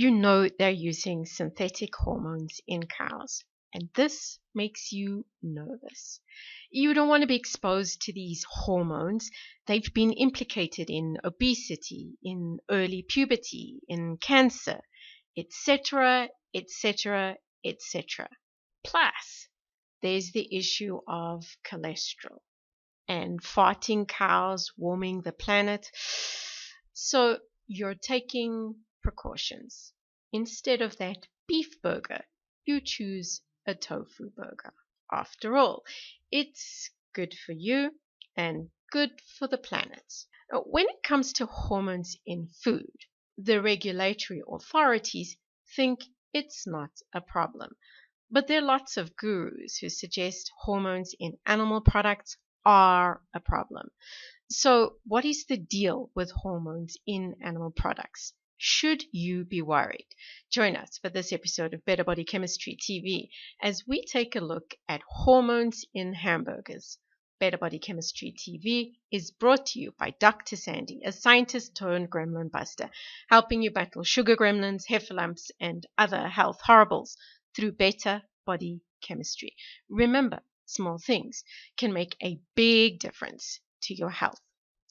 you know they're using synthetic hormones in cows, and this makes you nervous. You don't want to be exposed to these hormones. They've been implicated in obesity, in early puberty, in cancer, etc., etc., etc. Plus, there's the issue of cholesterol and farting cows warming the planet. So you're taking precautions. Instead of that beef burger, you choose a tofu burger. After all, it's good for you and good for the planet. When it comes to hormones in food, the regulatory authorities think it's not a problem. But there are lots of gurus who suggest hormones in animal products are a problem. So, what is the deal with hormones in animal products? Should you be worried? Join us for this episode of Better Body Chemistry TV as we take a look at hormones in hamburgers. Better Body Chemistry TV is brought to you by Dr. Sandy, a scientist turned gremlin buster, helping you battle sugar gremlins, heifer lumps, and other health horribles through better body chemistry. Remember, small things can make a big difference to your health.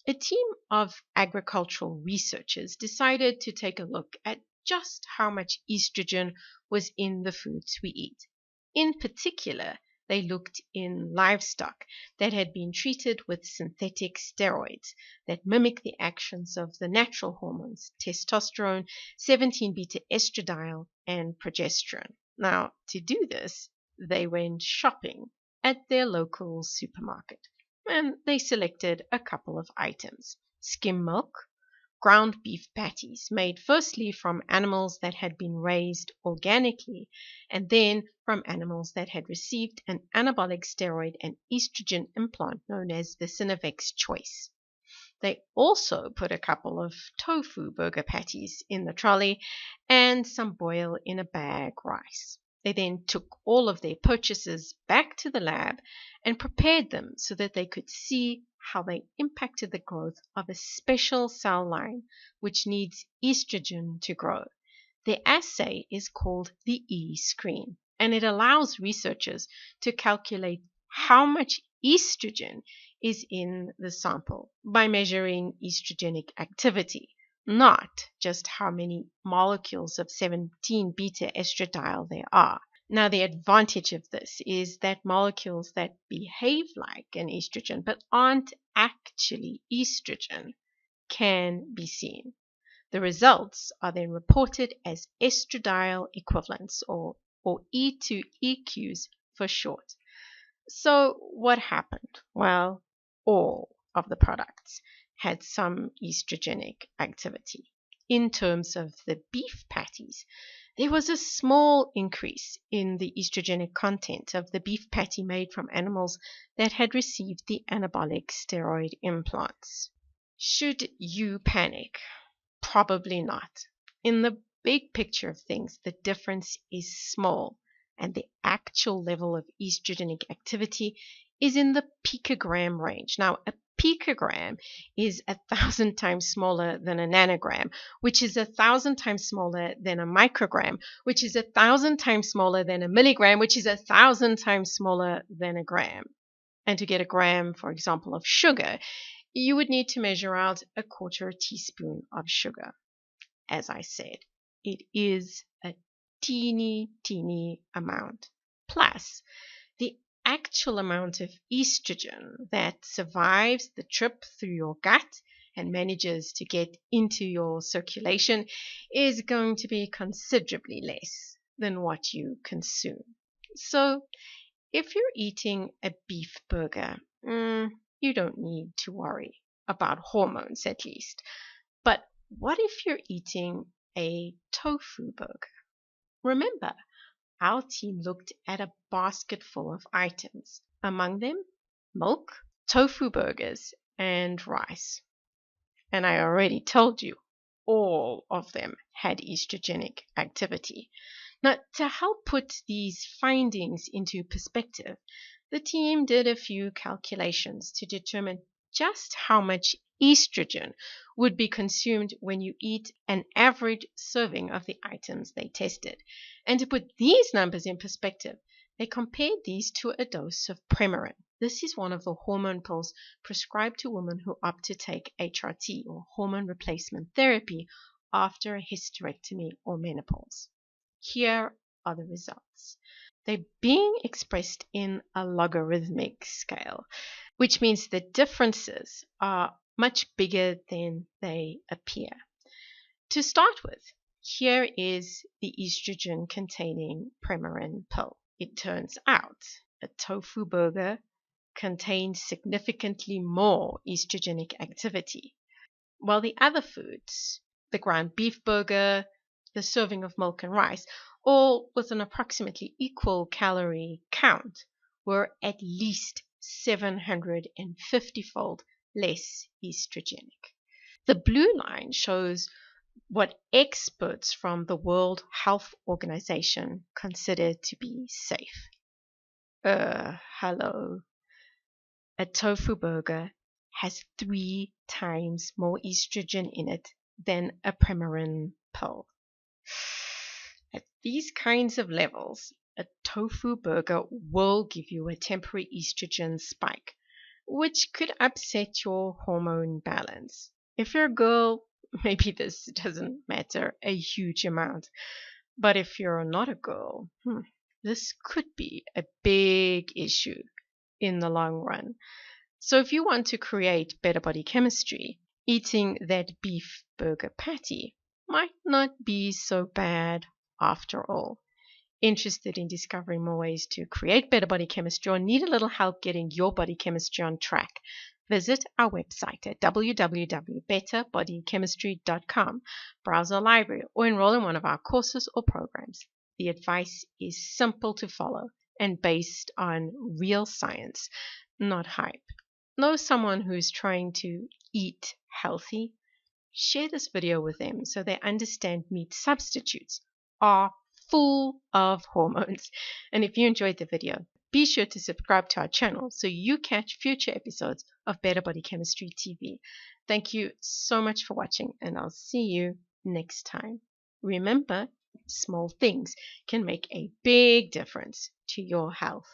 A team of agricultural researchers decided to take a look at just how much estrogen was in the foods we eat. In particular, they looked in livestock that had been treated with synthetic steroids that mimic the actions of the natural hormones testosterone, 17-beta estradiol, and progesterone. Now, to do this, they went shopping at their local supermarket, and they selected a couple of items: skim milk, ground beef patties made firstly from animals that had been raised organically and then from animals that had received an anabolic steroid and estrogen implant known as the Synovex choice. They also put a couple of tofu burger patties in the trolley and some boil in a bag rice. They then took all of their purchases back to the lab and prepared them so that they could see how they impacted the growth of a special cell line which needs estrogen to grow. The assay is called the E-screen, and it allows researchers to calculate how much estrogen is in the sample by measuring estrogenic activity, not just how many molecules of 17-beta estradiol there are. Now, the advantage of this is that molecules that behave like an estrogen but aren't actually estrogen can be seen. The results are then reported as estradiol equivalents, or E2EQs for short. So what happened? Well, all of the products had some estrogenic activity. In terms of the beef patties, there was a small increase in the estrogenic content of the beef patty made from animals that had received the anabolic steroid implants. Should you panic? Probably not. In the big picture of things, the difference is small, and the actual level of estrogenic activity is in the picogram range. Now, a picogram is 1,000 times smaller than a nanogram, which is 1,000 times smaller than a microgram, which is 1,000 times smaller than a milligram, which is 1,000 times smaller than a gram. And to get a gram, for example, of sugar, you would need to measure out a quarter teaspoon of sugar. As I said, it is a teeny amount. Plus, the actual amount of estrogen that survives the trip through your gut and manages to get into your circulation is going to be considerably less than what you consume. So, if you're eating a beef burger, you don't need to worry about hormones, at least. But what if you're eating a tofu burger? Remember, our team looked at a basket full of items, among them milk, tofu burgers, and rice. And I already told you, all of them had estrogenic activity. Now, to help put these findings into perspective, the team did a few calculations to determine just how much estrogen would be consumed when you eat an average serving of the items they tested. And to put these numbers in perspective, they compared these to a dose of Premarin. This is one of the hormone pills prescribed to women who opt to take HRT, or hormone replacement therapy, after a hysterectomy or menopause. Here are the results. They're being expressed in a logarithmic scale, which means the differences are much bigger than they appear. To start with, here is the estrogen containing Premarin pill. It turns out a tofu burger contains significantly more estrogenic activity, while the other foods, the ground beef burger, the serving of milk and rice, all with an approximately equal calorie count, were at least 750-fold less estrogenic. The blue line shows what experts from the World Health Organization consider to be safe. Hello. A tofu burger has 3 times more estrogen in it than a Premarin pill. At these kinds of levels, a tofu burger will give you a temporary estrogen spike, which could upset your hormone balance. If you're a girl, maybe this doesn't matter a huge amount. But if you're not a girl, this could be a big issue in the long run. So if you want to create better body chemistry, eating that beef burger patty might not be so bad after all. Interested in discovering more ways to create better body chemistry or need a little help getting your body chemistry on track? Visit our website at www.betterbodychemistry.com, browse our library, or enroll in one of our courses or programs. The advice is simple to follow and based on real science, not hype. Know someone who is trying to eat healthy? Share this video with them so they understand meat substitutes are full of hormones. And if you enjoyed the video, be sure to subscribe to our channel so you catch future episodes of Better Body Chemistry TV. Thank you so much for watching, and I'll see you next time. Remember, small things can make a big difference to your health.